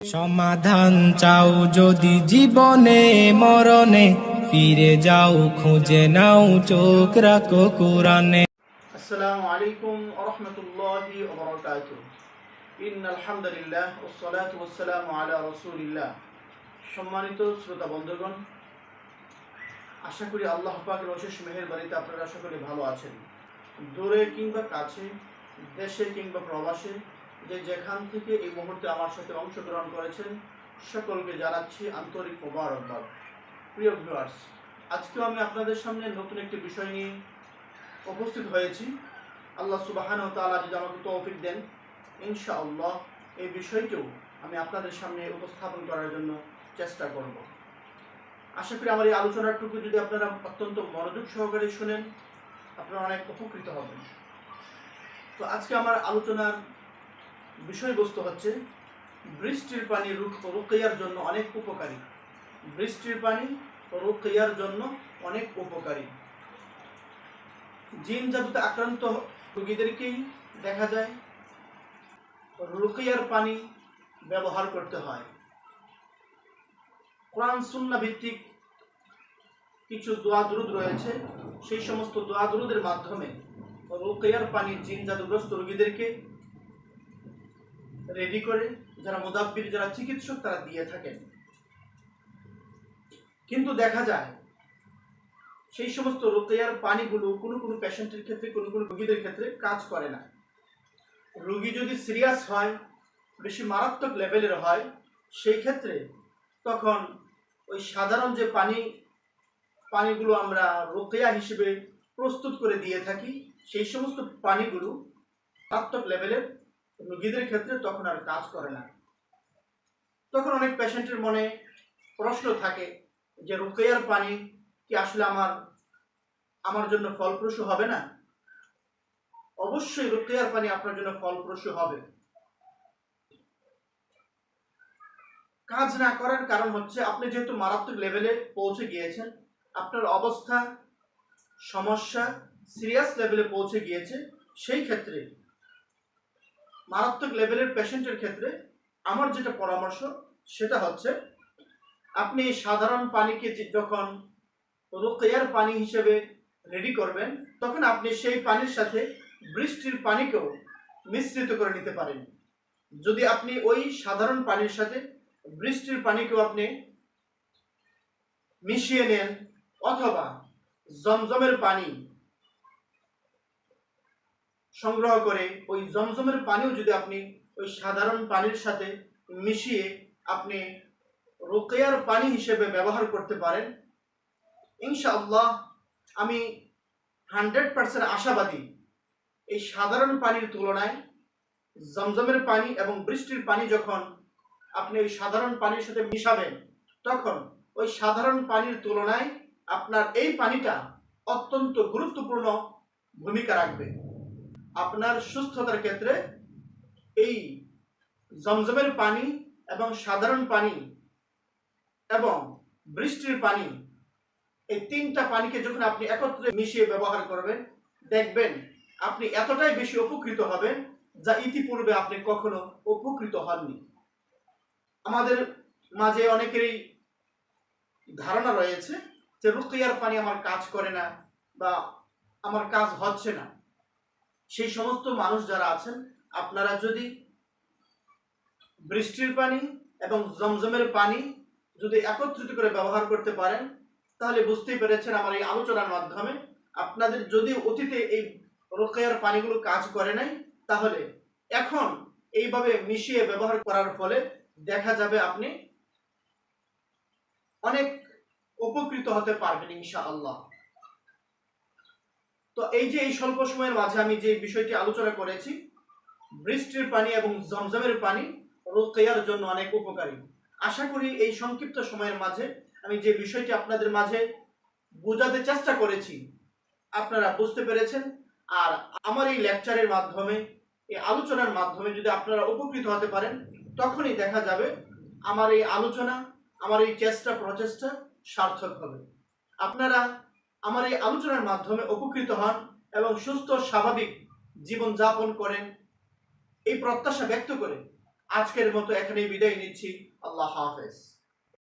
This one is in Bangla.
সমাধান চাও যদি জীবনে মরণে, ফিরে যাও খুঁজে নাও চোখ রাখো কোরআনে। আসসালামু আলাইকুম ওয়া রাহমাতুল্লাহি ওয়া বারাকাতুহু। ইন্নাল হামদুলিল্লাহ ওয়াস সালাতু ওয়াস সালামু আলা রাসূলিল্লাহ। সম্মানিত শ্রোতা বন্ধুগণ, আশা করি আল্লাহ পাকের অশেষ মেহেরবানিতে আপনারা সকলে ভালো আছেন। দূরে কিংবা কাছে, দেশে কিংবা প্রবাসে, যে যেখান থেকে এই মুহূর্তে আমার সাথে অংশগ্রহণ করেছেন, সকলকে জানাচ্ছি আন্তরিক মোবারকবাদ। প্রিয় ভিউয়ার্স, আজকেও আমি আপনাদের সামনে নতুন একটি বিষয় নিয়ে উপস্থিত হয়েছি। আল্লাহ সুবহানাহু ওয়া তাআলা যদি আমাকে তৌফিক দেন, ইনশাআল্লাহ এই বিষয়টিও আমি আপনাদের সামনে উপস্থাপন করার জন্য চেষ্টা করব। আশা করি আমার এই আলোচনাটুকু যদি আপনারা অত্যন্ত মনোযোগ সহকারে শুনেন, আপনারা অনেক উপকৃত হবেন। তো আজকে আমার আলোচনার বিষয়বস্তু হচ্ছে বৃষ্টির পানি রুকিয়ার জন্য অনেক উপকারী। বৃষ্টির পানি রুকিয়ার জন্য অনেক উপকারী। জিন জাদুতে আক্রান্ত রোগীদেরকেই দেখা যায় রুকিয়ার পানি ব্যবহার করতে হয়। কোরআন সুন্নাহ ভিত্তিক কিছু দোয়া দুরুদ রয়েছে, সেই সমস্ত দোয়া দুরুদের মাধ্যমে রুকিয়ার পানি জিন জাদুগ্রস্ত রোগীদেরকে রেডি করে যারা মুদাব্বির, যারা চিকিৎসক, তারা দিয়ে থাকেন। কিন্তু দেখা যায় সেই সমস্ত রুকিয়ার পানিগুলো কোনো কোনো পেশেন্টের ক্ষেত্রে, কোনো কোনো রোগীদের ক্ষেত্রে কাজ করে না। রোগী যদি সিরিয়াস হয়, বেশি মারাত্মক লেভেলের হয়, সেই ক্ষেত্রে তখন ওই সাধারণ যে পানিগুলো আমরা রুকিয়া হিসেবে প্রস্তুত করে দিয়ে থাকি, সেই সমস্ত পানিগুলো মারাত্মক লেভেলের রোগীদের ক্ষেত্রে তখন আর কাজ করে না। তখন অনেক পেশেন্টের মনে প্রশ্ন থাকে যে রুকিয়ার পানি কি আসলে আমার জন্য ফলপ্রসূ হবে না? অবশ্যই রুকিয়ার পানি আপনার জন্য ফলপ্রসূ হবে। কাজ না করার কারণ হচ্ছে আপনি যেহেতু মারাত্মক লেভেলে পৌঁছে গিয়েছেন, আপনার অবস্থা, সমস্যা সিরিয়াস লেভেলে পৌঁছে গিয়েছে, সেই ক্ষেত্রে মারাত্মক লেভেলের পেশেন্টের ক্ষেত্রে আমার যেটা পরামর্শ সেটা হচ্ছে আপনি সাধারণ পানিকে যখন রুকিয়ার পানি হিসেবে রেডি করবেন, তখন আপনি সেই পানির সাথে বৃষ্টির পানিকেও মিশ্রিত করে নিতে পারেন। যদি আপনি ওই সাধারণ পানির সাথে বৃষ্টির পানিকেও আপনি মিশিয়ে নেন, অথবা জমজমের পানি সংগ্রহ করে ওই জমজমের পানিও যদি আপনি ওই সাধারণ পানির সাথে মিশিয়ে আপনি রুকিয়ার পানি হিসেবে ব্যবহার করতে পারেন, ইনশাআল্লাহ আমি 100% আশাবাদী এই সাধারণ পানির তুলনায় জমজমের পানি এবং বৃষ্টির পানি যখন আপনি ওই সাধারণ পানির সাথে মিশাবেন, তখন ওই সাধারণ পানির তুলনায় আপনার এই পানিটা অত্যন্ত গুরুত্বপূর্ণ ভূমিকা রাখবে। আপনার সুস্থতার ক্ষেত্রে এই জমজমের পানি এবং সাধারণ পানি এবং বৃষ্টির পানি, এই তিনটা পানিকে যখন আপনি একত্রে মিশিয়ে ব্যবহার করবেন, দেখবেন আপনি এতটাই বেশি উপকৃত হবেন যা ইতিপূর্বে আপনি কখনো উপকৃত হননি। আমাদের মাঝে অনেকেরই ধারণা রয়েছে যে রুকিয়ার পানি আমার কাজ করে না বা আমার কাজ হচ্ছে না। সেই সমস্ত মানুষ যারা আছেন, আপনারা যদি বৃষ্টির পানি এবং জমজমের পানি যদি একত্রিত করে ব্যবহার করতে পারেন, তাহলে বুঝতেই পেরেছেন আমার এই আলোচনার মাধ্যমে আপনাদের যদি অতীতে এই রুকিয়ার পানিগুলো কাজ করে নাই, তাহলে এখন এইভাবে মিশিয়ে ব্যবহার করার ফলে দেখা যাবে আপনি অনেক উপকৃত হতে পারবেন ইনশাআল্লাহ। তো এই যে এই স্বল্প সময়ের মাঝে আমি যে বিষয়টি আলোচনা করেছি, বৃষ্টির পানি এবং জমজমের পানি রুকিয়ার জন্য অনেক উপকারী, আশা করি এই সংক্ষিপ্ত সময়ের মাঝে আমি যে বিষয়টি আপনাদের মাঝে বোঝাতে চেষ্টা করেছি আপনারা বুঝতে পেরেছেন। আর আমার এই লেকচারের মাধ্যমে, এই আলোচনার মাধ্যমে যদি আপনারা উপকৃত হতে পারেন, তখনই দেখা যাবে আমার এই আলোচনা, আমার এই প্রচেষ্টা সার্থক হবে। আপনারা আমার এই আলোচনার মাধ্যমে উপকৃত হন এবং সুস্থ স্বাভাবিক জীবন যাপন করেন, এই প্রত্যাশা ব্যক্ত করে আজকের মতো এখানেই বিদায় নিচ্ছি। আল্লাহ হাফেজ।